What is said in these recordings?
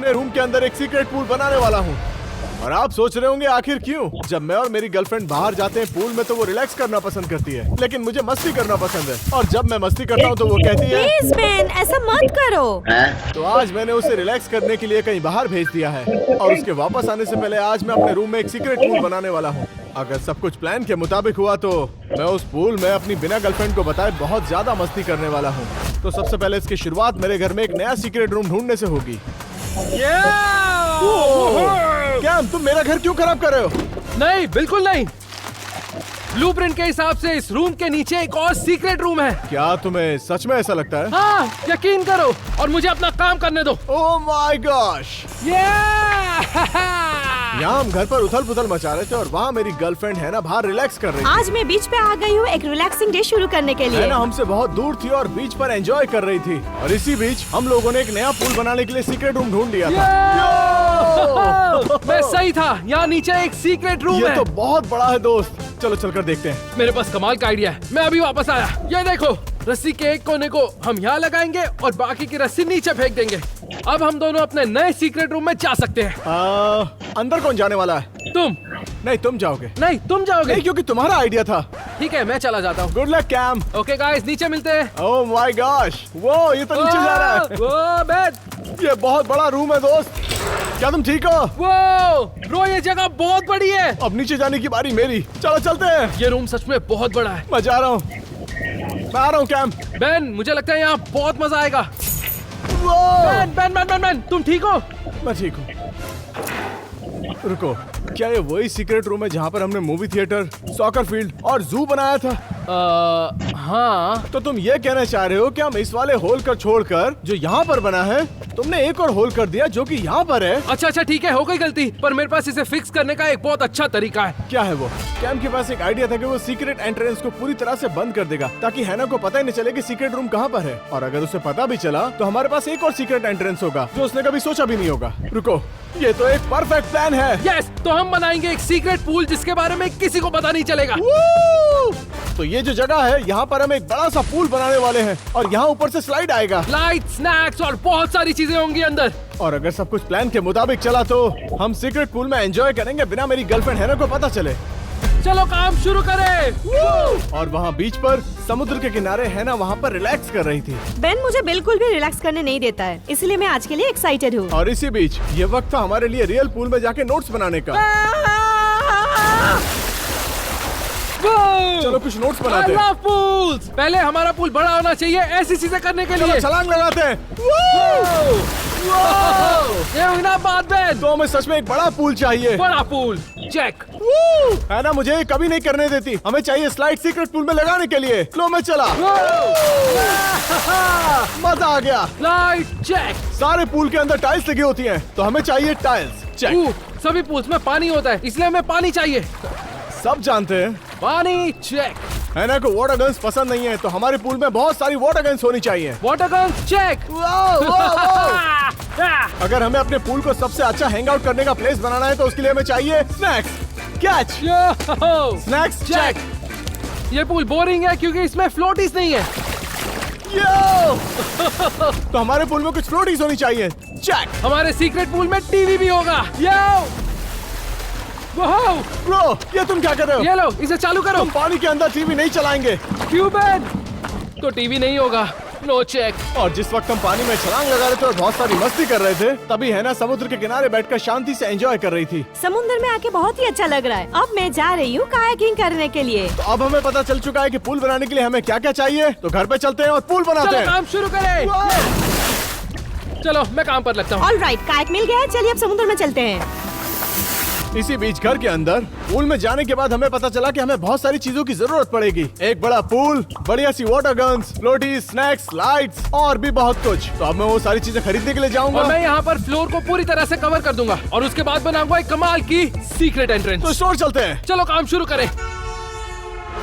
अपने रूम के अंदर एक सीक्रेट पूल बनाने वाला हूँ। और आप सोच रहे होंगे आखिर क्यों? जब मैं और मेरी गर्लफ्रेंड बाहर जाते हैं पूल में तो वो रिलैक्स करना पसंद करती है, लेकिन मुझे मस्ती करना पसंद है। और जब मैं मस्ती करता हूँ तो वो कहती है प्लीज बेन, ऐसा मत करो। तो आज मैंने उसे रिलैक्स करने के लिए कहीं बाहर भेज दिया है और उसके वापस आने से पहले आज मैं अपने रूम में एक सीक्रेट पूल बनाने वाला हूँ। अगर सब कुछ प्लान के मुताबिक हुआ तो मैं उस पूल में अपनी बिना गर्लफ्रेंड को बताए बहुत ज्यादा मस्ती करने वाला हूँ। तो सबसे पहले इसकी शुरुआत मेरे घर में एक नया सीक्रेट रूम ढूंढने से होगी। क्या तुम मेरा घर क्यों खराब कर रहे हो? नहीं, बिल्कुल नहीं। ब्लूप्रिंट के हिसाब से इस रूम के नीचे एक और सीक्रेट रूम है। क्या तुम्हें सच में ऐसा लगता है? हाँ, यकीन करो और मुझे अपना काम करने दो। Oh my gosh! यहाँ हम घर पर उथल पुथल मचा रहे थे और वहाँ मेरी गर्लफ्रेंड है ना बाहर रिलैक्स कर रही थी। आज मैं बीच पे आ गई हूँ एक रिलैक्सिंग डे शुरू करने के लिए। है ना हमसे बहुत दूर थी और बीच पर एंजॉय कर रही थी और इसी बीच हम लोगों ने एक नया पूल बनाने के लिए सीक्रेट रूम ढूंढ लिया था। मैं सही था, यहाँ नीचे एक सीक्रेट रूम ये है। तो बहुत बड़ा है दोस्त, चलो चलकर देखते हैं। मेरे पास कमाल का आइडिया है, मैं अभी वापस आया। ये देखो, रस्सी के एक कोने को हम यहाँ लगाएंगे और बाकी की रस्सी नीचे फेंक देंगे। अब हम दोनों अपने नए सीक्रेट रूम में जा सकते हैं। अंदर कौन जाने वाला है? तुम नहीं, तुम जाओगे। नहीं, तुम जाओगे। नहीं, क्योंकि तुम्हारा आइडिया था। ठीक है, मैं चला जाता हूँ। Good luck cam. Okay guys, नीचे मिलते हैं। ओह माय गॉश, वो ये तो नीचे जा रहा है। वो बैठ। ये बहुत बड़ा रूम है दोस्त, क्या तुम ठीक हो? वो ब्रो, ये जगह बहुत बड़ी है। अब नीचे जाने की बारी मेरी, चलो चलते हैं। ये रूम सच में बहुत बड़ा है। मैं जा रहा हूँ, मैं आ रहा हूँ कैम। बेन, मुझे लगता है यहाँ बहुत मजा आएगा। वो Ben, Ben, Ben, Ben, Ben, तुम ठीक हो? मैं ठीक हूँ। रुको, क्या ये वही सीक्रेट रूम है जहाँ पर हमने मूवी थिएटर, सॉकर फील्ड और जू बनाया था? हाँ। तो तुम ये कहना चाह रहे हो कि हम इस वाले होल कर छोड़कर जो यहाँ पर बना है, तुमने एक और होल कर दिया जो कि यहाँ पर है? अच्छा अच्छा, ठीक है, हो गई गलती, पर मेरे पास इसे फिक्स करने का एक बहुत अच्छा तरीका है। क्या है वो? कैम के पास एक आइडिया था कि वो सीक्रेट एंट्रेंस को पूरी तरह से बंद कर देगा ताकि हैना को पता ही नहीं चले कि सीक्रेट रूम कहाँ पर है। और अगर उसे पता भी चला तो हमारे पास एक और सीक्रेट एंट्रेंस होगा जो उसने कभी सोचा भी नहीं होगा। रुको, ये तो एक परफेक्ट प्लान है। यस, तो हम बनाएंगे एक सीक्रेट पूल जिसके बारे में किसी को पता नहीं चलेगा। तो ये जो जगह है यहाँ पर हम एक बड़ा सा पूल बनाने वाले हैं और यहाँ ऊपर से स्लाइड आएगा। लाइट, स्नैक्स और बहुत सारी चीजें होंगी अंदर। और अगर सब कुछ प्लान के मुताबिक चला तो हम सीक्रेट पूल में एंजॉय करेंगे बिना मेरी गर्लफ्रेंड हैना को पता चले। चलो काम शुरू करें। और वहाँ बीच पर समुद्र के किनारे हैना वहाँ पर रिलैक्स कर रही थी। बेन मुझे बिल्कुल भी रिलैक्स करने नहीं देता है, इसलिए मैं आज के लिए एक्साइटेड हूँ। और इसी बीच ये वक्त था हमारे लिए रियल पूल में जाके नोट्स बनाने का। चलो कुछ नोट्स बनाते हैं। I love pools। पहले हमारा पूल बड़ा होना चाहिए ऐसी चीजें करने के लिए। चलो छलांग लगाते हैं। ये हुई ना बात बेन। तो हमें सच में एक बड़ा पूल चाहिए। बड़ा पूल, चेक। है ना, मुझे कभी नहीं करने देती। हमें चाहिए स्लाइड सीक्रेट पूल में लगाने के लिए। लो मैं चला। मजा आ गया। Light, check. सारे पूल के अंदर टाइल्स लगी होती हैं, तो हमें चाहिए टाइल्स। चेक। सभी पूल्स में पानी होता है, इसलिए हमें पानी चाहिए। सब जानते हैं। पानी, चेक। हैना को वाटर गन्स पसंद नहीं है, तो हमारे पूल में बहुत सारी वाटर गन्स होनी चाहिए। Water gun, check. अगर हमें अपने पूल को सबसे अच्छा हैंग आउट करने का प्लेस बनाना है तो उसके लिए हमें चाहिए स्नैक्स। कैच। Snacks, check. ये पूल बोरिंग है क्योंकि इसमें फ्लोटीज नहीं है। तो हमारे पूल में कुछ फ्लोटीज होनी चाहिए। चेक। हमारे सीक्रेट पूल में टीवी भी होगा। ब्रो, ये तुम क्या कर रहे हो? ये लो, इसे चालू करो। तुम पानी के अंदर टीवी नहीं चलाएंगे। क्यों बेन? तो टीवी नहीं होगा। No check. और जिस वक्त हम पानी में छलांग लगा रहे थे और बहुत सारी मस्ती कर रहे थे, तभी हैना समुद्र के किनारे बैठकर शांति से एंजॉय कर रही थी। समुद्र में आके बहुत ही अच्छा लग रहा है। अब मैं जा रही हूँ कायाकिंग करने के लिए। तो अब हमें पता चल चुका है कि पूल बनाने के लिए हमें क्या क्या चाहिए। तो घर पे चलते हैं और पूल बनाते चलो हैं। काम शुरू करें। चलो मैं काम पर लगता हूँ। ऑलराइट, कायाक मिल गया है, चलिए अब समुद्र में चलते हैं। इसी बीच घर के अंदर पूल में जाने के बाद हमें पता चला कि हमें बहुत सारी चीजों की जरूरत पड़ेगी। एक बड़ा पूल, बढ़िया सी वाटर गन्स, फ्लोटीज, स्नैक्स, लाइट्स और भी बहुत कुछ। तो अब मैं वो सारी चीजें खरीदने के लिए जाऊंगा। और मैं यहाँ पर फ्लोर को पूरी तरह से कवर कर दूंगा और उसके बाद बनाऊंगा एक कमाल की सीक्रेट एंट्रेंस। तो स्टोर चलते हैं। चलो काम शुरू करें।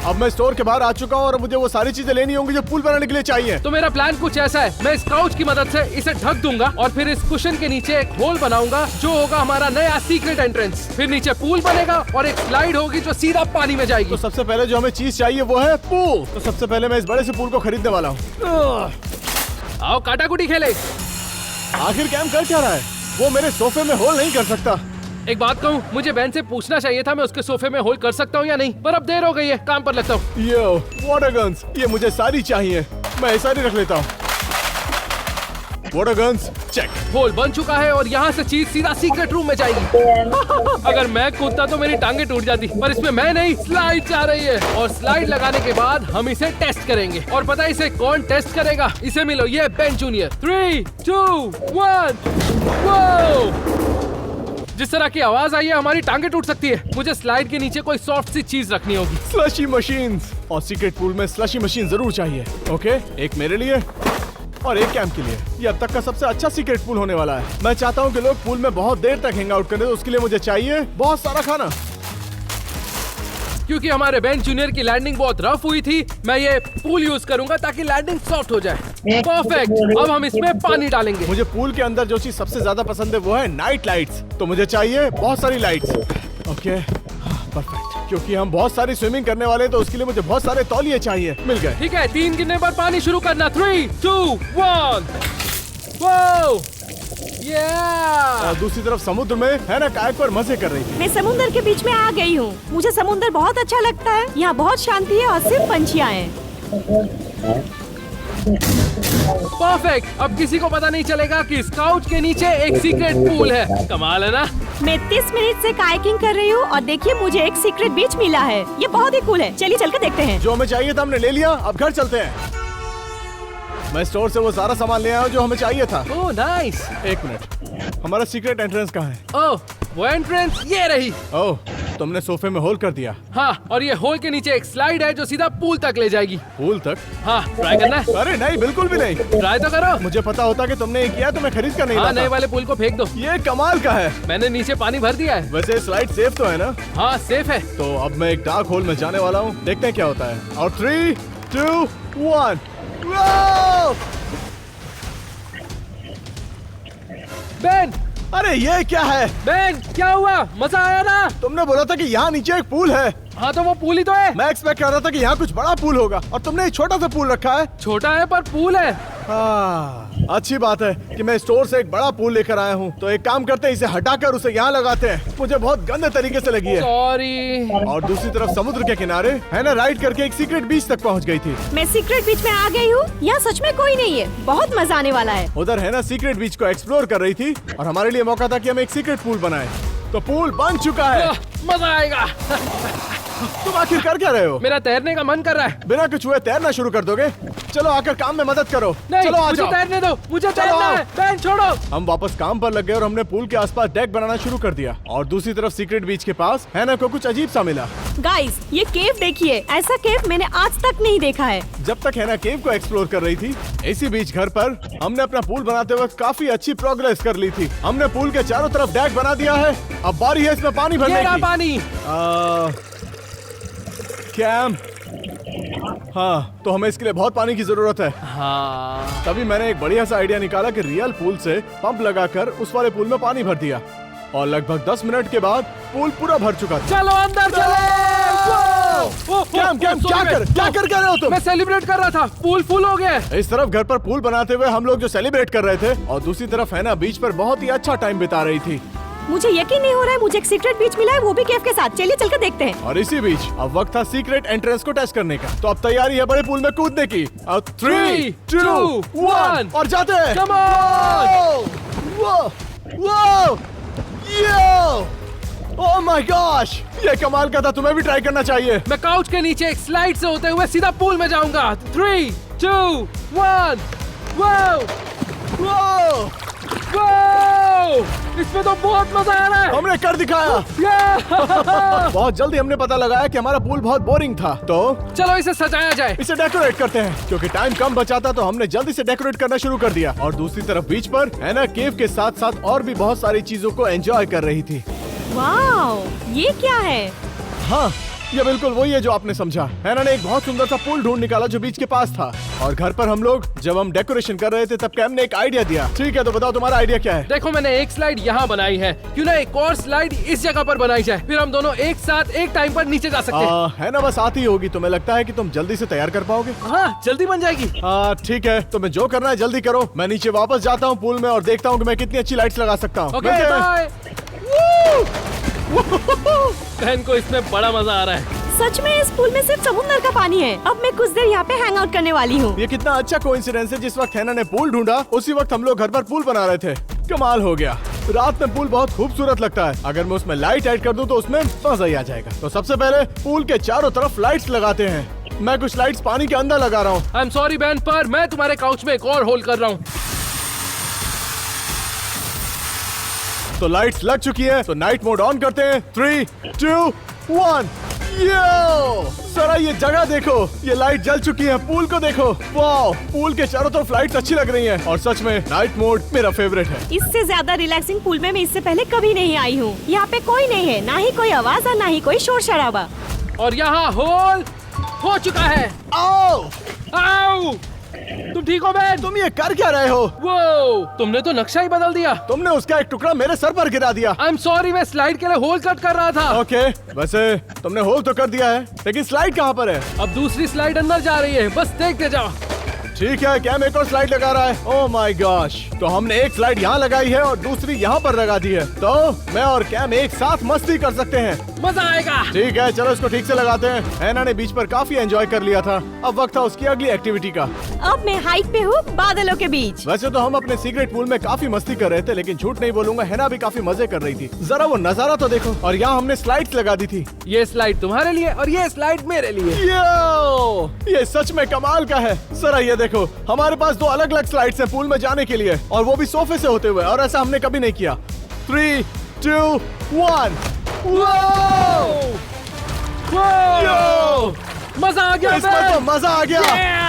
अब मैं स्टोर के बाहर आ चुका हूँ और मुझे वो सारी चीजें लेनी होंगी जो पूल बनाने के लिए चाहिए। तो मेरा प्लान कुछ ऐसा है, मैं इस काउच की मदद से इसे ढक दूंगा और फिर इस कुशन के नीचे एक होल बनाऊंगा जो होगा हमारा नया सीक्रेट एंट्रेंस। फिर नीचे पूल बनेगा और एक स्लाइड होगी जो सीधा पानी में जाएगी। तो सबसे पहले जो हमें चीज चाहिए वो है पूल। तो सबसे पहले मैं इस बड़े से पूल को खरीदने वाला हूँ। आओ काटाकुटी खेले। आखिर कैम कर क्या रहा है? वो मेरे सोफे में होल नहीं कर सकता। एक बात कहूँ, मुझे बहन से पूछना चाहिए था मैं उसके सोफे में होल कर सकता हूँ या नहीं, पर अब देर हो गई है, काम पर लगता हूँ। यो वाटर गन्स, ये मुझे सारी चाहिए, मैं ऐसा नहीं रख लेता हूँ। Water guns check. होल बन चुका है और यहाँ से चीज सीधा सीक्रेट रूम में जाएगी। अगर मैं कूदता तो मेरी टांगे टूट जाती, पर इसमें मैं नहीं, स्लाइड जा रही है। और स्लाइड लगाने के बाद हम इसे टेस्ट करेंगे। और पता है इसे कौन टेस्ट करेगा? इसे मिलो, ये बेन जूनियर। 3, 2, 1 वो जिस तरह की आवाज आई है हमारी टांगे टूट सकती है। मुझे स्लाइड के नीचे कोई सॉफ्ट सी चीज रखनी होगी। स्लशी मशीन्स, और सीक्रेट पूल में स्लशी मशीन जरूर चाहिए। ओके, एक मेरे लिए और एक कैंप के लिए। ये अब तक का सबसे अच्छा सीक्रेट पूल होने वाला है। मैं चाहता हूँ कि लोग पूल में बहुत देर तक हैंग आउट करें, तो उसके लिए मुझे चाहिए बहुत सारा खाना। क्योंकि हमारे बेन जूनियर की लैंडिंग बहुत रफ हुई थी, मैं ये पूल यूज करूंगा ताकि लैंडिंग सॉफ्ट हो जाए। परफेक्ट। अब हम इसमें पानी डालेंगे। मुझे पूल के अंदर जो चीज सबसे ज्यादा पसंद है वो है नाइट लाइट्स, तो मुझे चाहिए बहुत सारी लाइट्स। ओके परफेक्ट, क्योंकि हम बहुत सारी स्विमिंग करने वाले हैं, तो उसके लिए मुझे बहुत सारे तौलिए चाहिए। मिल गए। ठीक है, 3 गिनने पर पानी शुरू करना। 3, 2, 1 वो और दूसरी तरफ समुद्र में है ना, कायक पर मजे कर रही थी। मैं समुद्र के बीच में आ गई हूँ। मुझे समुद्र बहुत अच्छा लगता है। यहाँ बहुत शांति है और सिर्फ पंछियाँ हैं। परफेक्ट। अब किसी को पता नहीं चलेगा कि इस काउच के नीचे एक सीक्रेट पूल है। कमाल है ना? मैं 30 मिनट से कायाकिंग कर रही हूँ और देखिए मुझे एक सीक्रेट बीच मिला है। ये बहुत ही कूल है। चलिए चल कर देखते हैं। जो हमें चाहिए था हमने ले लिया, अब घर चलते हैं। मैं स्टोर से वो सारा सामान ले आया हूँ जो हमें चाहिए था। Oh nice. एक मिनट, हमारा सीक्रेट एंट्रेंस कहाँ है? ओह वो एंट्रेंस ये रही। ओह, तुमने सोफे में होल कर दिया। हाँ, और ये होल के नीचे एक स्लाइड है जो सीधा पूल तक ले जाएगी। पूल तक? हाँ, ट्राई करना है? अरे नहीं, बिल्कुल भी नहीं। ट्राई तो करो। मुझे पता होता कि तुमने ये किया तो मैं खरीद कर नहीं हाँ, लाता। नए वाले पूल को फेंक दो। ये कमाल का है। मैंने नीचे पानी भर दिया है। वैसे स्लाइड सेफ तो है ना? हाँ सेफ है। तो अब मैं एक डार्क होल में जाने वाला हूँ, देखते हैं क्या होता है। और 3, 2, 1 बेन, अरे ये क्या है? बेन क्या हुआ? मजा आया ना? तुमने बोला था कि यहाँ नीचे एक पूल है। हाँ तो वो पूल ही तो है। मैं एक्सपेक्ट कर रहा था कि यहाँ कुछ बड़ा पूल होगा, और तुमने एक छोटा सा पूल रखा है। छोटा है पर पूल है। अच्छी बात है कि मैं स्टोर से एक बड़ा पूल लेकर आया हूँ। तो एक काम करते हैं, इसे हटाकर उसे यहाँ लगाते हैं। मुझे बहुत गंदे तरीके से लगी है। सॉरी। और दूसरी तरफ समुद्र के किनारे है ना, राइड करके एक सीक्रेट बीच तक पहुँच गई थी। मैं सीक्रेट बीच में आ गई हूँ। यहाँ सच में कोई नहीं है। बहुत मजा आने वाला है। उधर है ना सीक्रेट बीच को एक्सप्लोर कर रही थी, और हमारे लिए मौका था कि हम एक सीक्रेट पूल बनाएं। तो पूल बन चुका है। मजा आएगा। तुम आखिर कर क्या रहे हो? मेरा तैरने का मन कर रहा है। बिना कुछ हुए तैरना शुरू कर दोगे? चलो आकर काम में मदद करो। नहीं, चलो आ मुझे जाओ। तैरने दो। मुझे तैरना आओ। है। बेन छोड़ो। हम वापस काम पर लग गए और हमने पूल के आसपास डेक बनाना शुरू कर दिया। और दूसरी तरफ सीक्रेट बीच के पास हैना को कुछ अजीब सा मिला। गाइस, ये केव देखिए। ऐसा केव मैंने आज तक नहीं देखा है। जब तक हैना केव को एक्सप्लोर कर रही थी, इसी बीच घर पर हमने अपना पूल बनाते वक्त काफी अच्छी प्रोग्रेस कर ली थी। हमने पूल के चारों तरफ डेक बना दिया है। अब बारी है इसमें पानी भरने ये रहा की। पानी। कैम, हाँ, तो हमें इसके लिए बहुत पानी की जरूरत है। हाँ। तभी मैंने एक बढ़िया सा आइडिया निकाला कि रियल पूल से पंप लगाकर उस वाले पूल में पानी भर दिया, और लगभग 10 मिनट के बाद पूल पूरा भर चुका था। चलो अंदर चलो। कैम, क्या कर रहे हो तुम? मैं सेलिब्रेट कर रहा था। पूल फुल हो गया। इस तरफ घर पर पूल बनाते हुए हम लोग जो सेलिब्रेट कर रहे थे, और दूसरी तरफ है ना बीच पर बहुत ही अच्छा टाइम बिता रही थी। मुझे यकीन नहीं हो रहा है। मुझे एक सीक्रेट बीच मिला है, वो भी केव के साथ। चलिए चलकर देखते हैं। और इसी बीच अब वक्त था सीक्रेट एंट्रेंस को टेस्ट करने का। तो अब तैयारी है बड़े पूल में कूदने की। अब 3, 2, 1 और जाते हैं। Come on! Oh my gosh, ये कमाल का था। तुम्हें भी ट्राई करना चाहिए। मैं काउच के नीचे एक स्लाइड से होते हुए सीधा पूल में जाऊंगा। 3, 2, 1 वो! इसमें तो बहुत मजा आ रहा है। हमने कर दिखाया। बहुत जल्दी हमने पता लगाया कि हमारा पूल बहुत बोरिंग था। तो चलो इसे सजाया जाए। इसे डेकोरेट करते हैं। क्योंकि टाइम कम बचा था, तो हमने जल्दी से डेकोरेट करना शुरू कर दिया। और दूसरी तरफ बीच पर हैना केव के साथ साथ और भी बहुत सारी चीजों को एंजॉय कर रही थी। वाओ, ये क्या है? हाँ, ये बिल्कुल वही है जो आपने समझा। हैना ने एक बहुत सुंदर सा पुल ढूंढ निकाला जो बीच के पास था, और घर पर हम लोग जब हम डेकोरेशन कर रहे थे तब कैम ने एक आइडिया दिया। ठीक है, तो बताओ तुम्हारा आइडिया क्या है? देखो, मैंने एक स्लाइड यहाँ बनाई है, क्यों ना एक और स्लाइड इस जगह पर बनाई जाए, फिर हम दोनों एक साथ एक टाइम पर नीचे जा सकते हैं। हैना बस आती होगी, तुम्हें लगता है कि तुम जल्दी से तैयार कर पाओगे? हाँ, जल्दी बन जाएगी। ठीक है, तुम्हें जो करना है जल्दी करो। मैं नीचे वापस जाता हूँ पूल में और देखता हूँ कि मैं कितनी अच्छी लाइट्स लगा सकता हूँ। Okay, bye. बहन को इसमें बड़ा मजा आ रहा है। सच में इस पूल में सिर्फ समुद्र का पानी है। अब मैं कुछ देर यहाँ पे हैंग आउट करने वाली हूँ। ये कितना अच्छा कोइंसिडेंस है, जिस वक्त हैना ने पूल ढूंढा उसी वक्त हम लोग घर पर पूल बना रहे थे। कमाल हो गया। रात में पूल बहुत खूबसूरत लगता है। अगर मैं उसमें लाइट ऐड कर दूं तो उसमें मजा ही आ जाएगा। तो सबसे पहले पूल के चारों तरफ लाइट्स लगाते हैं। मैं कुछ लाइट्स पानी के अंदर लगा रहा हूँ। आई एम सॉरी बहन, पर मैं तुम्हारे काउच में एक और होल कर रहा हूँ। तो लाइट्स लग चुकी है, तो नाइट मोड ऑन करते हैं। 3, 2, 1। यो सरा, ये जगह देखो, ये लाइट जल चुकी है। पूल को देखो, वाह, पूल के चारों तरफ लाइट्स अच्छी लग रही हैं। और सच में नाइट मोड मेरा फेवरेट है। इससे ज्यादा रिलैक्सिंग पूल में मैं इससे पहले कभी नहीं आई हूँ। यहाँ पे कोई नहीं है, ना ही कोई आवाज और ना ही कोई शोर शराबा। और यहाँ होल हो चुका है। आओ, आओ, तुम ठीक हो बहन? तुम ये कर क्या रहे हो? वो तुमने तो नक्शा ही बदल दिया। तुमने उसका एक टुकड़ा मेरे सर पर गिरा दिया। आई एम सॉरी, मैं स्लाइड के लिए होल कट कर रहा था। ओके, वैसे तुमने होल तो कर दिया है, लेकिन स्लाइड कहाँ पर है? अब दूसरी स्लाइड अंदर जा रही है, बस देखते जाओ। ठीक है, कैम एक और स्लाइड लगा रहा है। ओह माय गॉश, तो हमने एक स्लाइड यहाँ लगाई है और दूसरी यहाँ पर लगा दी है, तो मैं और कैम एक साथ मस्ती कर सकते हैं। मजा आएगा। ठीक है, चलो इसको ठीक से लगाते हैं। हैना ने बीच पर काफी एंजॉय कर लिया था, अब वक्त था उसकी अगली एक्टिविटी का। अब मैं हाइट पे हूँ, बादलों के बीच। वैसे तो हम अपने सीक्रेट पूल में काफी मस्ती कर रहे थे, लेकिन झूठ नहीं बोलूंगा, हैना भी काफी मजे कर रही थी। जरा वो नजारा तो देखो। और यहाँ हमने स्लाइड्स लगा दी थी। ये स्लाइड तुम्हारे लिए और ये स्लाइड मेरे लिए। यो, ये सच में कमाल का है। जरा ये देखो, हमारे पास 2 अलग अलग स्लाइड्स हैं पूल में जाने के लिए, और वो भी सोफे से होते हुए, और ऐसा हमने कभी नहीं किया। 3, 2, 1। यो! मजा आ गया। इसमें तो मजा आ गया। Yeah!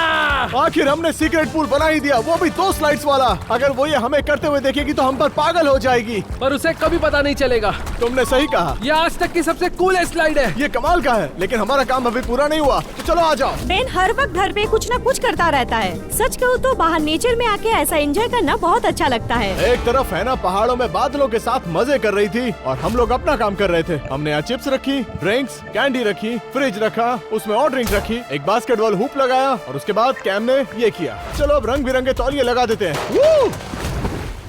आखिर हमने सीक्रेट पूल बना ही दिया, वो भी 2 स्लाइड्स वाला। अगर वो ये हमें करते हुए देखेगी तो हम पर पागल हो जाएगी। पर उसे कभी पता नहीं चलेगा। तुमने सही कहा, ये आज तक की सबसे कूलेस्ट स्लाइड है। ये कमाल का है, लेकिन हमारा काम अभी पूरा नहीं हुआ, तो चलो आ जाओ। बेन हर वक्त घर पे कुछ न कुछ करता रहता है। सच कहूँ तो बाहर नेचर में आके ऐसा एंजॉय करना बहुत अच्छा लगता है। एक तरफ है ना पहाड़ों में बादलों के साथ मजे कर रही थी, और हम लोग अपना काम कर रहे थे। हमने यहाँ चिप्स रखी, ड्रिंक्स, कैंडी रखी, फ्रिज रखा, उसमें और ड्रिंक रखी, एक बास्केटबॉल हुप लगाया, और उसके बाद कैम ने ये किया। चलो अब रंग बिरंगे तौलिए लगा देते हैं।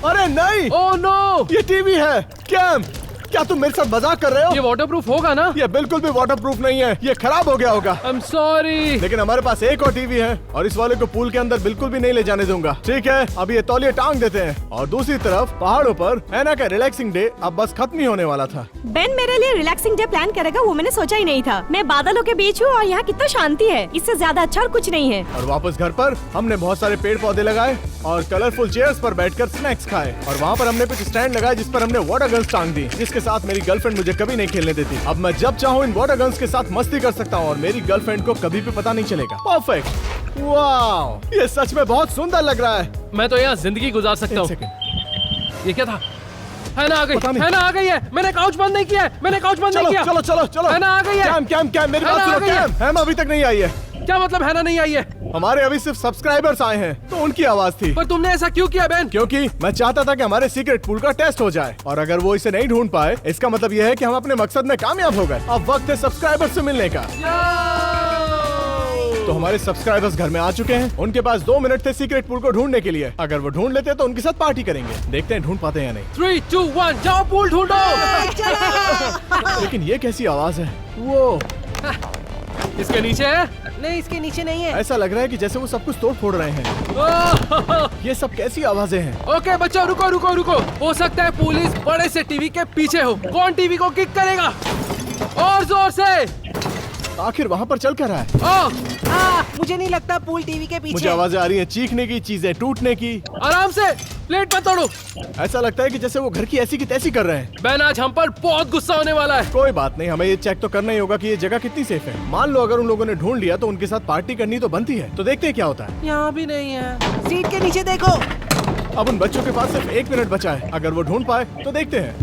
अरे नहीं, ओह नो, ये टीवी है। कैम, क्या तुम मेरे साथ मजाक कर रहे हो? ये वाटरप्रूफ होगा ना? ये बिल्कुल भी वाटरप्रूफ नहीं है, ये खराब हो गया होगा। I am sorry. लेकिन हमारे पास एक और टीवी है, और इस वाले को पूल के अंदर बिल्कुल भी नहीं ले जाने दूंगा। ठीक है, अब ये तौलिए टांग देते हैं। और दूसरी तरफ पहाड़ों पर हैना का रिलैक्सिंग डे अब बस खत्म ही होने वाला था। बेन मेरे लिए रिलैक्सिंग डे प्लान करेगा, वो मैंने सोचा ही नहीं था। मैं बादलों के बीच हूँ और यहाँ कितना शांति है, इससे ज्यादा अच्छा और कुछ नहीं है। और वापस घर पर हमने बहुत सारे पेड़ पौधे लगाए और कलरफुल चेयर्स पर बैठकर स्नैक्स खाए, और वहाँ पर हमने कुछ स्टैंड लगाए जिस पर हमने वाटर गन्स टांग दी, जिसके साथ मेरी गर्लफ्रेंड मुझे कभी नहीं खेलने देती। अब मैं जब चाहूँ इन वाटर गन्स के साथ मस्ती कर सकता हूँ, और मेरी गर्लफ्रेंड को कभी भी पता नहीं चलेगा। परफेक्ट, वाह, ये सच में बहुत सुंदर लग रहा है। मैं तो यहाँ जिंदगी गुजार सकता हूँ। ये क्या था? हैना आ गई, हैना आ गई है। मैंने काउच बंद नहीं किया है, मैंने काउच बंद नहीं किया। चलो चलो चलो, हैना आ गई है। कैम कैम कैम, मेरी बात हैना आ सुनो। गई है। कैम, हैना अभी तक नहीं आई है। क्या मतलब हैना नहीं आई है? हमारे अभी सिर्फ सब्सक्राइबर्स आए हैं, तो उनकी आवाज थी। पर तुमने ऐसा क्यों किया बेन? क्योंकि मैं चाहता था कि हमारे सीक्रेट पूल का टेस्ट हो जाए, और अगर वो इसे नहीं ढूंढ पाए, इसका मतलब यह है कि हम अपने मकसद में कामयाब हो गए। अब वक्त है सब्सक्राइबर्स से मिलने का। तो हमारे सब्सक्राइबर्स घर में आ चुके हैं। उनके पास 2 मिनट थे सीक्रेट पूल को ढूंढने के लिए। अगर वो ढूंढ लेते तो उनके साथ पार्टी करेंगे। देखते हैं ढूंढ पाते हैं या नहीं। 3, 2, 1, जाओ पूल ढूंढो। लेकिन ये कैसी आवाज है? वो इसके नीचे है? नहीं, इसके नीचे नहीं है। ऐसा लग रहा है कि जैसे वो सब कुछ तोड़ फोड़ रहे हैं। ओह! ये सब कैसी आवाजें हैं? ओके बच्चों, रुको रुको रुको। हो सकता है पुलिस बड़े से टीवी के पीछे हो। कौन टीवी को किक करेगा? और जोर से। आखिर वहाँ पर चल कर रहा है। ओह! मुझे नहीं लगता पूल टीवी के पीछे। मुझे आवाजें आ रही हैं चीखने की, चीजें टूटने की। आराम से, प्लेट मत तोड़ो। ऐसा लगता है कि जैसे वो घर की ऐसी की तैसी कर रहे हैं। बेन आज हम पर बहुत गुस्सा होने वाला है। कोई बात नहीं, हमें ये चेक तो करना ही होगा कि ये जगह कितनी सेफ है। मान लो अगर उन लोगों ने ढूंढ लिया तो उनके साथ पार्टी करनी तो बनती है। तो देखते हैं क्या होता है। यहाँ भी नहीं है। सीट के नीचे देखो। अब उन बच्चों के पास सिर्फ 1 मिनट बचा है। अगर वो ढूंढ पाए तो देखते हैं।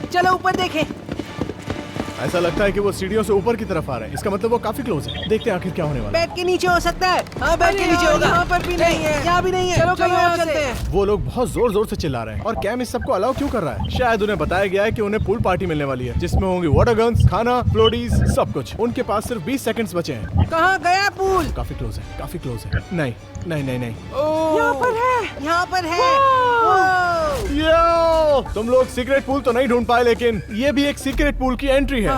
चलो ऊपर देखें। ऐसा लगता है कि वो सीढ़ियों से ऊपर की तरफ आ रहे हैं। इसका मतलब वो काफी क्लोज है। देखते हैं आखिर क्या होने वाला है। बेड के नीचे हो सकता है। हाँ बेड के नीचे होगा। यहाँ पर भी नहीं है, यहाँ भी नहीं है। चलो कहीं और चलते हैं। वो लोग बहुत जोर जोर से चिल्ला रहे हैं और कैम इस सबको अलाउ क्यों कर रहा है? शायद उन्हें बताया गया है कि उन्हें पूल पार्टी मिलने वाली है जिसमें होंगी वाटर गन्स, खाना, फ्लोडीज, सब कुछ। उनके पास सिर्फ 20 सेकंड्स बचे हैं। कहाँ गया पूल? काफी क्लोज है, काफी क्लोज है। नहीं नहीं नहीं नहीं। यहाँ पर है, यहाँ पर है। यो! तुम लोग सीक्रेट पूल तो नहीं ढूंढ पाए, लेकिन ये भी एक सीक्रेट पूल की एंट्री है।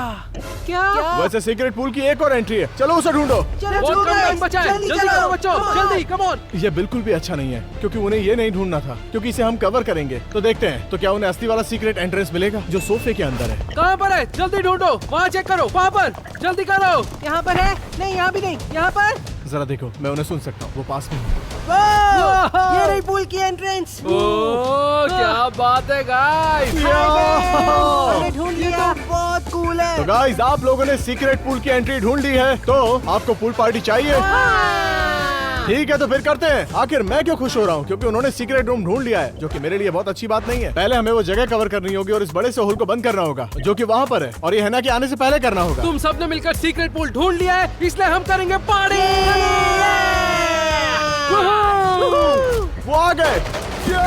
क्या? वैसे सीक्रेट पूल की एक और एंट्री है। चलो उसे ढूंढो। चलो बहुत कम टाइम बचा है। जल्दी करो बच्चों, जल्दी कम ऑन। ये बिल्कुल भी अच्छा नहीं है क्योंकि उन्हें ये नहीं ढूंढना था, क्योंकि इसे हम कवर करेंगे। तो देखते हैं तो क्या उन्हें असली वाला सीक्रेट एंट्रेंस मिलेगा जो सोफे के अंदर है। कहाँ पर है? जल्दी ढूंढो। वहाँ चेक करो, वहाँ पर। जल्दी करो। यहाँ पर है? नहीं यहाँ भी नहीं। यहाँ पर? जरा देखो, मैं उन्हें सुन सकता हूँ। वो पास में है। वाह! ये रही पूल की एंट्रेंस। ओह क्या बात है गाइस। हमने ढूंढ लिया। बहुत कूल है। तो गाइस, आप लोगों ने सीक्रेट पूल की एंट्री ढूंढ ली है, तो आपको पूल पार्टी चाहिए? ठीक है, तो फिर करते हैं। आखिर मैं क्यों खुश हो रहा हूँ? क्योंकि उन्होंने सीक्रेट रूम ढूंढ लिया है, जो कि मेरे लिए बहुत अच्छी बात नहीं है। पहले हमें वो जगह कवर करनी होगी और इस बड़े से होल को बंद करना होगा, जो कि वहाँ पर है, और ये हैना के आने से पहले करना होगा। तुम सबने मिलकर सीक्रेट पूल ढूंढ लिया है, इसलिए हम करेंगे पार्टी। वो आ गए। यो!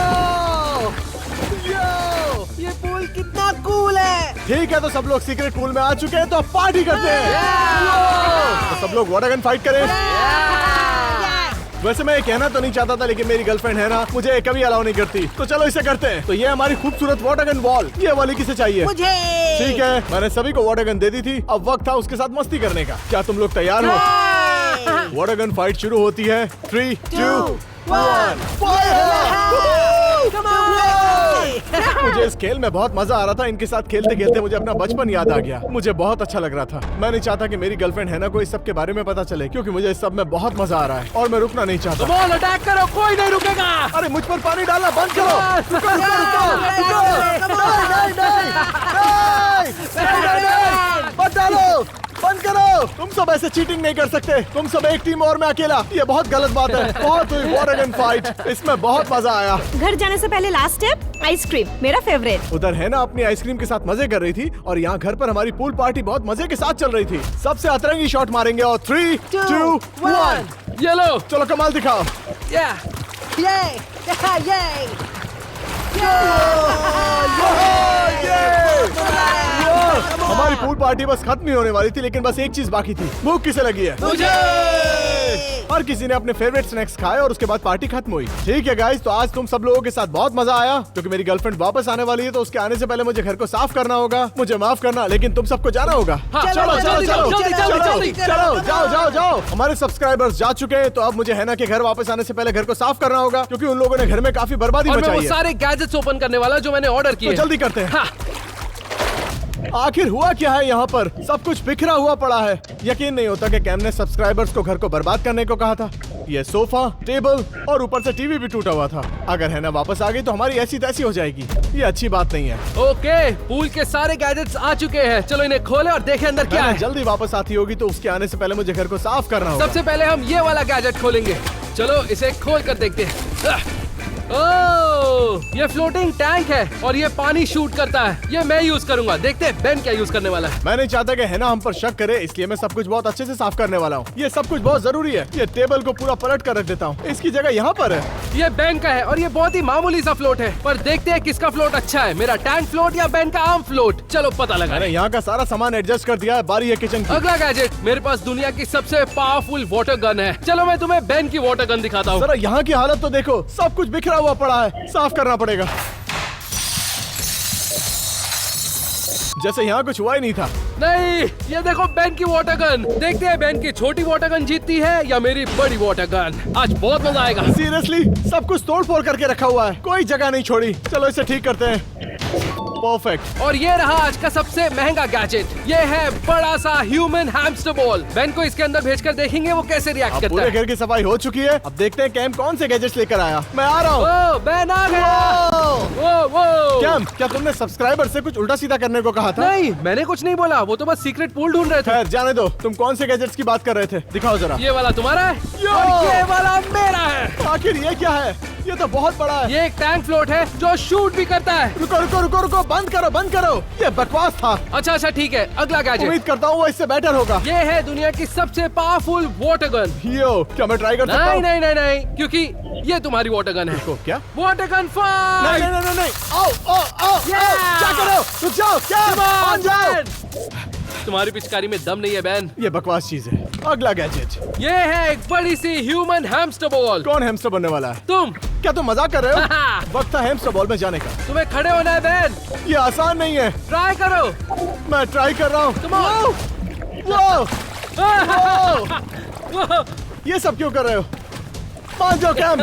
यो! ये पूल कितना कूल है। ठीक है, तो सब लोग सीक्रेट पूल में आ चुके हैं, तो अब पार्टी करते हैं। तो सब लोग वाटर गन फाइट करें। वैसे मैं ये कहना तो नहीं चाहता था, लेकिन मेरी गर्लफ्रेंड है ना, मुझे कभी अलाउ नहीं करती। तो चलो इसे करते हैं। तो ये हमारी खूबसूरत वाटर गन बॉल, ये वाली किसे चाहिए? मुझे। ठीक है, मैंने सभी को वाटर गन दे दी थी, अब वक्त था उसके साथ मस्ती करने का। क्या तुम लोग तैयार हो? वाटर गन फाइट शुरू होती है। 3, 2, 1 फायर! मुझे इस खेल में बहुत मजा आ रहा था। इनके साथ खेलते खेलते मुझे अपना बचपन याद आ गया। मुझे बहुत अच्छा लग रहा था। मैं नहीं चाहता कि मेरी गर्लफ्रेंड हैना को इस सब के बारे में पता चले, क्योंकि मुझे इस सब में बहुत मजा आ रहा है और मैं रुकना नहीं चाहता। बॉल अटैक करो, कोई नहीं रुकेगा। अरे मुझ पर पानी डालना बंद करो। रुको, रुको, रुको, रुको। नहीं, मत डालो, बंद करो। तुम सब ऐसे चीटिंग नहीं कर सकते। तुम सब एक टीम और मैं अकेला, ये बहुत गलत बात है। बहुत हुई वाटर गन फाइट, इसमें बहुत मजा आया। घर जाने से पहले लास्ट स्टेप, आइसक्रीम, मेरा फेवरेट। उधर है ना अपनी आइसक्रीम के साथ मजे कर रही थी, और यहाँ घर पर हमारी पूल पार्टी बहुत मजे के साथ चल रही थी। सबसे अतरंगी शॉट मारेंगे और 3, 2, 1 ये लो। चलो कमाल दिखाओ। हमारी पूल पार्टी बस खत्म ही होने वाली थी, लेकिन बस एक चीज बाकी थी। भूख किसे लगी है? मुझे। हर किसी ने अपने फेवरेट स्नैक्स खाए और उसके बाद पार्टी खत्म हुई। ठीक है गाइस, तो आज तुम सब लोगों के साथ बहुत मजा आया। क्योंकि मेरी गर्लफ्रेंड वापस आने वाली है, तो उसके आने से पहले मुझे घर को साफ करना होगा। मुझे माफ करना, लेकिन तुम सबको जाना होगा। हाँ, चलो चलो जल्दी, चलो जल्दी, चलो जल्दी, चलो, जाओ जाओ जाओ। हमारे सब्सक्राइबर्स जा चुके हैं, तो अब मुझे हैना के घर वापस आने से पहले घर को साफ करना होगा, क्योंकि उन लोगों ने घर में काफी बर्बादी और मैं मचाई वो है। सारे गैजेट्स ओपन करने वाला जो मैंने ऑर्डर किए। तो जल्दी करते हैं। हाँ। आखिर हुआ क्या है यहाँ पर? सब कुछ बिखरा हुआ पड़ा है। यकीन नहीं होता कि कैम ने सब्सक्राइबर्स को घर को बर्बाद करने को कहा था। ये सोफा, टेबल और ऊपर से टीवी भी टूटा हुआ था। अगर हैना वापस आ गई तो हमारी ऐसी तैसी हो जाएगी। ये अच्छी बात नहीं है। ओके, पूल के सारे गैजेट्स आ चुके हैं। चलो इन्हें खोले और देखें अंदर क्या हैना है। जल्दी वापस आती होगी, तो उसके आने से पहले मुझे घर को साफ करना होगा। सबसे पहले हम ये वाला गैजेट खोलेंगे। चलो इसे खोल कर देखते हैं। ओह, ये फ्लोटिंग टैंक है और ये पानी शूट करता है। ये मैं यूज करूंगा। देखते हैं बेन क्या यूज करने वाला है। मैं नहीं चाहता कि हैना हम पर शक करे, इसलिए मैं सब कुछ बहुत अच्छे से साफ करने वाला हूँ। ये सब कुछ बहुत जरूरी है। ये टेबल को पूरा पलट कर रख देता हूँ। इसकी जगह यहाँ पर है। ये बेन का है और ये बहुत ही मामूली सा फ्लोट है, पर देखते हैं किसका फ्लोट अच्छा है, मेरा टैंक फ्लोट या बेन का आर्म फ्लोट। चलो पता लगा। मैंने यहाँ का सारा सामान एडजस्ट कर दिया है। बारी है किचन की। अगला गैजेट, मेरे पास दुनिया की सबसे पावरफुल वाटर गन है। चलो मैं तुम्हें बेन की वाटर गन दिखाता हूँ। जरा यहाँ की हालत तो देखो, सब कुछ बिखरा हुआ पड़ा है। साफ करना पड़ेगा, जैसे यहाँ कुछ हुआ ही नहीं था। नहीं, ये देखो बेन की वाटर गन। देखते हैं बेन की छोटी वाटर गन जीतती है या मेरी बड़ी वाटर गन। आज बहुत मजा आएगा। सीरियसली, सब कुछ तोड़ फोड़ करके रखा हुआ है, कोई जगह नहीं छोड़ी। चलो इसे ठीक करते हैं। परफेक्ट। और ये रहा आज का सबसे महंगा गैजेट। ये है बड़ा सा ह्यूमन हैमस्टर बॉल। बेन को इसके अंदर भेजकर देखेंगे वो कैसे रिएक्ट करता पूरे है। घर की सफाई हो चुकी है। अब देखते हैं कैम कौन से गैजेट्स लेकर आया। मैं आ रहा हूँ। ओ, बेन आ गया। वो कैम, क्या तुमने सब्सक्राइबर से कुछ उल्टा सीधा करने को कहा था? नहीं, मैंने कुछ नहीं बोला, वो तो बस सीक्रेट पूल ढूंढ रहे थे। खैर जाने दो, तुम कौन से गैजेट्स की बात कर रहे थे? दिखाओ जरा। ये वाला तुम्हारा है यो! और ये वाला मेरा है। आखिर ये क्या है? ये तो बहुत बड़ा है। ये एक टैंक फ्लोट है जो शूट भी करता है। रुको रुको रुको रुको, बंद करो बंद करो, ये बकवास था। अच्छा ठीक है, अगला गैजेट। उम्मीद करता हूँ वो इससे बेटर होगा। ये है दुनिया की सबसे पावरफुल वाटर गन। यो, क्या मैं ट्राई कर सकता नहीं हूँ? नहीं नहीं नहीं, क्योंकि ये तुम्हारी वाटर गन है। रुको, क्या? वाटर गन नहीं फायर। नहीं नहीं नहीं, आओ आओ आओ आओ, क्या करो? रुक जाओ, क्या? मान जाओ। तुम्हारी पिचकारी में दम नहीं है बैन। ये बकवास चीज है। अगला गैजेट। ये है एक बड़ी सी ह्यूमन हैमस्टर बॉल। कौन हैमस्टर बनने वाला है? तुम। क्या तुम मजाक कर रहे हो? वक्त था हैमस्टर बॉल में जाने का। तुम्हें खड़े होना है बैन। ये आसान नहीं है। ट्राई करो। मैं ट्राई कर रहा हूँ। Come on. वो ये सब क्यों कर रहे हो? मान जाओ कैम।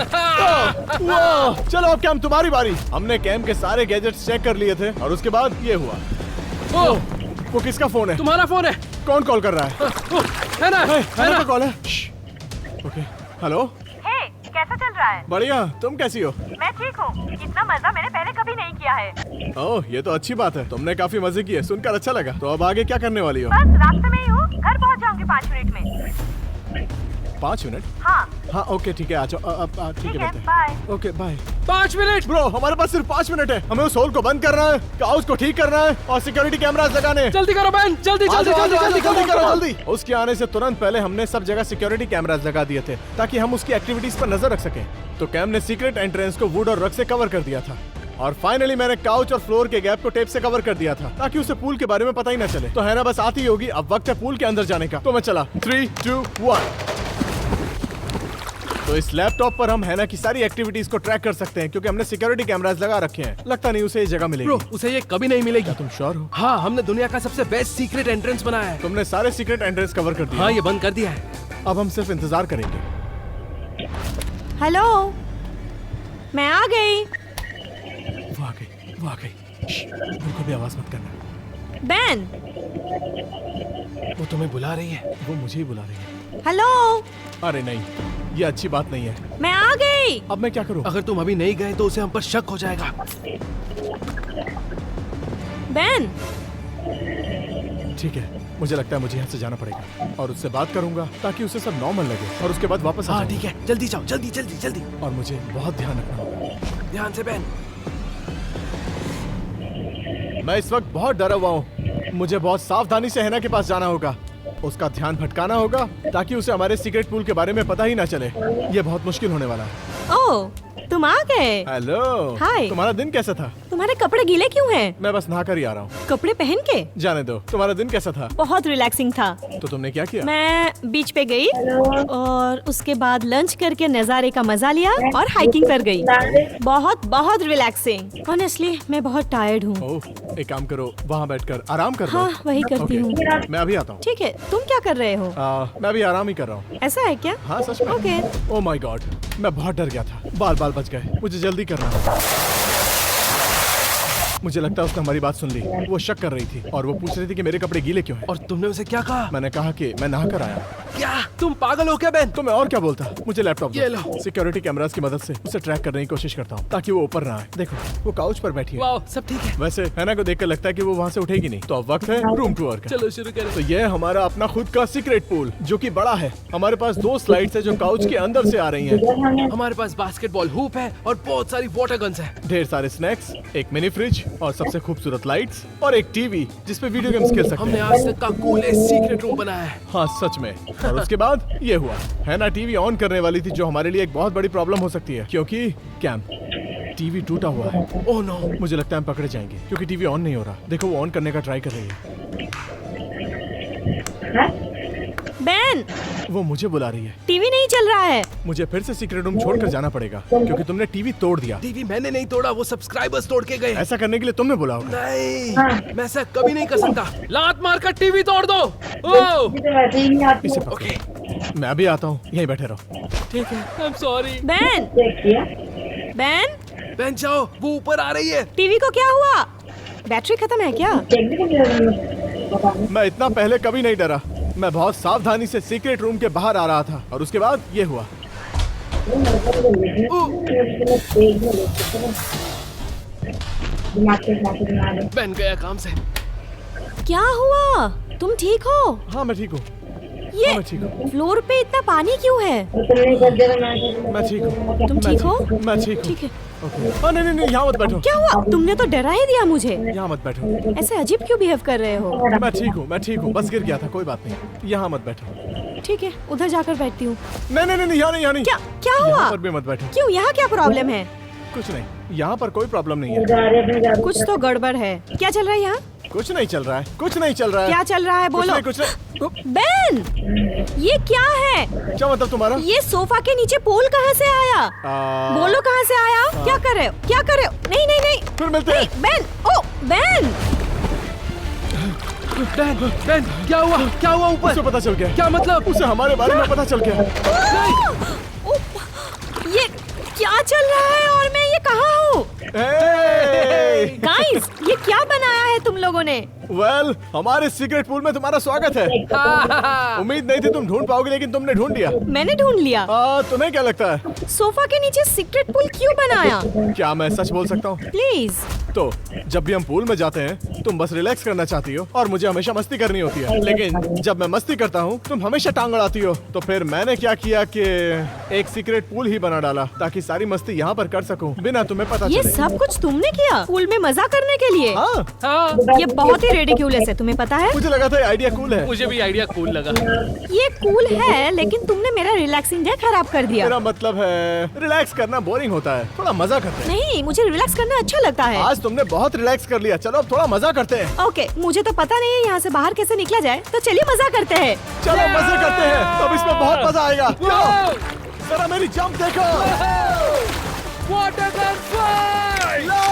वो चलो अब कैम तुम्हारी बारी। हमने कैम के सारे गैजेट्स चेक कर लिए थे और उसके बाद ये हुआ। ओ, वो किसका फोन है? तुम्हारा फोन है। कौन कॉल कर रहा है? है ना? हेलो का कॉल है। Okay, hello. हे, कैसा चल रहा है? बढ़िया, तुम कैसी हो? मैं ठीक हूँ। इतना मजा मैंने पहले कभी नहीं किया है। ओह, ये तो अच्छी बात है। तुमने काफी मजे किए, सुनकर अच्छा लगा। तो अब आगे क्या करने वाली हो? बस रास्ते में ही हूँ, घर पहुँच जाऊंगी 5 मिनट में। 5 मिनट? हाँ हाँ ओके ठीक है, आ जाओ। अब ठीक है, है, बेटे। Bye. Okay bye. 5 minute. Bro, हमारे पास सिर्फ 5 मिनट है। हमें उस होल को बंद करना है, काउच को ठीक करना है और सिक्योरिटी कैमरास लगाने हैं। जल्दी करो बैन, जल्दी आ जल्दी जाओ, आ जल्दी जाओ, जल्दी जल्दी जल्दी करो करो। जल्दी। उसके आने से तुरंत पहले हमने सब जगह सिक्योरिटी कैमरास लगा दिए थे ताकि हम उसकी एक्टिविटीज पर नजर रख सकें। तो कैम ने सीक्रेट एंट्रेंस को वुड और रग से कवर कर दिया था और फाइनली मैंने काउच और फ्लोर के गैप को टेप से कवर कर दिया था ताकि उसे पूल के बारे में पता ही न चले। तो है ना, बस आती होगी। अब वक्त है पूल के अंदर जाने का। तो मैं चला। 3, 2, 1। तो इस लैपटॉप पर हम हैना की सारी एक्टिविटीज को ट्रैक कर सकते हैं क्योंकि हमने सिक्योरिटी कैमरास लगा रखे हैं। लगता नहीं उसे ये जगह मिलेगी। ब्रो, उसे ये कभी नहीं मिलेगी। क्या तुम श्योर हो? हाँ, हमने दुनिया का सबसे बेस्ट सीक्रेट एंट्रेंस बनाया है। तुमने सारे सीक्रेट एंट्रेंस कवर कर दिए? हाँ, ये बंद कर दिया है। अब हम सिर्फ इंतजार करेंगे। हेलो, मैं आ गई। वो आ गई, वो आ गई। बिल्कुल भी आवाज मत करना। बैन, वो तुम्हें बुला रही है। वो मुझे ही बुला रही है। हेलो, अरे नहीं, ये अच्छी बात नहीं है। मैं आ गई। अब मैं क्या करूं? अगर तुम अभी नहीं गए तो उसे हम पर शक हो जाएगा। बैन, ठीक है, मुझे लगता है मुझे यहाँ से जाना पड़ेगा और उससे बात करूंगा ताकि उसे सब नॉर्मल लगे और उसके बाद वापस आ हाँ जाऊंगा। ठीक है, जल्दी जाओ, जल्दी जल्दी जल्दी। और मुझे बहुत ध्यान रखना होगा। ध्यान से बैन। मैं इस वक्त बहुत डरा हुआ हूँ। मुझे बहुत सावधानी से हैना के पास जाना होगा। उसका ध्यान भटकाना होगा ताकि उसे हमारे सीक्रेट पूल के बारे में पता ही ना चले। ये बहुत मुश्किल होने वाला है। ओह, तुम आ गए। हेलो। हाय। तुम्हारा दिन कैसा था? तुम्हारे कपड़े गीले क्यों हैं? मैं बस नहा कर ही आ रहा हूँ। कपड़े पहन के? जाने दो। तुम्हारा दिन कैसा था? बहुत रिलैक्सिंग था। तो तुमने क्या किया? मैं बीच पे गई और उसके बाद लंच करके नज़ारे का मजा लिया और हाइकिंग पर गई। बहुत बहुत रिलैक्सिंग। ऑनेस्टली मैं बहुत टायर्ड हूँ। ओह, एक काम करो, वहाँ बैठकर आराम कर लो। हाँ, वही करती ओके, हूँ। मैं अभी आता हूँ। ठीक है, तुम क्या कर रहे हो? मैं भी आराम ही कर रहा हूँ। ऐसा है क्या? हाँ सच में। ओके। ओह माय गॉड, मैं बहुत डर गया था। बाल बच गए। मुझे जल्दी करना होगा। मुझे लगता है उसने हमारी बात सुन ली। वो शक कर रही थी और वो पूछ रही थी कि मेरे कपड़े गीले क्यों हैं। और तुमने उसे क्या कहा? मैंने कहा कि मैं नहा कर आया। क्या तुम पागल हो क्या बैन? तो मैं और क्या बोलता? मुझे लैपटॉप ये दो। लो। सिक्योरिटी कैमरास की मदद से उसे ट्रैक करने की कोशिश करता हूँ ताकि वो ऊपर ना आए। देखो, वो काउच पर बैठी है। वाह, सब ठीक है। वैसे हैना को देखकर लगता है कि वो वहाँ से उठेगी नहीं। तो अब वक्त है रूम टूर का। चलो शुरू करें। तो ये है हमारा अपना खुद का सीक्रेट पूल जो कि बड़ा है। हमारे पास 2 स्लाइड्स है जो काउच के अंदर से आ रही हैं। हमारे पास बास्केटबॉल हूप है और बहुत सारी वाटर गन्स है। ढेर सारे स्नैक्स, एक मिनी फ्रिज और सबसे खूबसूरत लाइट्स और एक टीवी जिसपे वीडियो गेम्स खेल सकते हमने हैं। आज तक का कूलेस्ट सीक्रेट रूम बनाया है। हाँ सच में। और उसके बाद ये हुआ। हैना टीवी ऑन करने वाली थी जो हमारे लिए एक बहुत बड़ी प्रॉब्लम हो सकती है क्योंकि कैम टीवी टूटा हुआ है। Oh no. मुझे लगता है हम पकड़े जाएंगे क्योंकि टीवी ऑन नहीं हो रहा। देखो, वो ऑन करने का ट्राई कर रही है। बैन, वो मुझे बुला रही है। टीवी नहीं चल रहा है। मुझे फिर से सीक्रेट रूम छोड़कर जाना पड़ेगा क्योंकि तुमने टीवी तोड़ दिया। टीवी मैंने नहीं तोड़ा, वो सब्सक्राइबर्स तोड़ के गए। ऐसा करने के लिए तुमने बोला होगा। नहीं, मैं ऐसा कभी नहीं कर सकता। लात मारकर टीवी तोड़ दो। ओह, इसे पकड़ो। मैं अभी आता हूँ, यहीं बैठे रहो। ठीक है। I am sorry. Ban, ban, बहन जाओ, वो ऊपर आ रही है। टीवी को क्या हुआ? बैटरी खत्म है क्या? मैं इतना पहले कभी नहीं डरा। मैं बहुत सावधानी से सीक्रेट रूम के बाहर आ रहा था और उसके बाद ये हुआ। बन गया काम से। क्या हुआ? तुम ठीक हो? हाँ मैं ठीक हूँ। ये हाँ, मैं ठीक हूँ। फ्लोर पे इतना पानी क्यों है? मैं ठीक हूँ। तुम ठीक हो? मैं ठीक हूँ। ठीक है। ओके। हाँ, नहीं नहीं नहीं, यहाँ मत बैठो। क्या हुआ? तुमने तो डरा ही दिया मुझे। यहाँ मत बैठो। ऐसे अजीब क्यों बिहेव कर रहे हो? मैं ठीक हूँ, बस गिर गया था, कोई बात नहीं। यहाँ मत बैठो। ठीक है, उधर जाकर बैठती हूँ। नहीं नहीं नहीं, यहाँ नहीं। क्या क्या हुआ? यहाँ पर भी मत बैठो। क्यों? यहाँ क्या प्रॉब्लम है? कुछ नहीं, यहाँ पर कोई प्रॉब्लम नहीं है। कुछ तो गड़बड़ है। क्या चल रहा है यहाँ? कुछ नहीं चल रहा है, कुछ नहीं चल रहा है। क्या चल रहा है? बोलो। कुछ नहीं। बेन, ये क्या है? क्या मतलब तुम्हारा? ये सोफा के नीचे पोल कहाँ से आया? बोलो कहाँ से आया? क्या कर रहे हो? क्या कर रहे हो? नहीं नहीं नहीं। फिर मिलते हैं। बेन, ओ बेन। बेन, क्या हुआ? क्या हुआ ऊपर? उसे पता चल गया। क्या मतलब? उसे हमारे बारे में पता चल गया। ये क्या चल रहा है और मैं ये कहाँ हूँ? गाइस, ये क्या बनाया है तुम लोगों ने? वेल, हमारे सीक्रेट पूल में तुम्हारा स्वागत है। उम्मीद नहीं थी तुम ढूंढ पाओगे, लेकिन तुमने ढूंढ लिया। मैंने ढूंढ लिया। तुम्हें क्या लगता है? सोफा के नीचे सीक्रेट पूल क्यों बनाया? क्या मैं सच बोल सकता हूँ? प्लीज। तो जब भी हम पूल में जाते हैं, तुम बस रिलैक्स करना चाहती हो और मुझे हमेशा मस्ती करनी होती है। लेकिन जब मैं मस्ती करता हूँ, तुम हमेशा टांग अड़ाती हो। तो फिर मैंने क्या किया कि एक सीक्रेट पूल ही बना डाला, ताकि सारी मस्ती यहाँ पर कर सकूं, बिना तुम्हें पता ये चले। सब कुछ तुमने किया? पूल में मजा करने के लिए? हाँ, हाँ, ये बहुत ही रेडिक्यूलस है, तुम्हें पता है? मुझे लगा था आइडिया कूल है। मुझे भी आइडिया कूल लगा। ये कूल है, लेकिन तुमने मेरा रिलैक्सिंग डे खराब कर दिया। मेरा मतलब है, रिलैक्स करना बोरिंग होता है, थोड़ा मजा करते हैं। नहीं, मुझे रिलैक्स करना अच्छा लगता है। आज तुमने बहुत रिलैक्स कर लिया, चलो अब थोड़ा मजा करते हैं। ओके, मुझे तो पता नहीं है यहाँ से बाहर कैसे निकला जाए, तो चलिए मजा करते हैं। चलो मजे करते हैं, अब इसमें बहुत मजा आएगा। जरा मेरी जंप देखो। Water gun fight!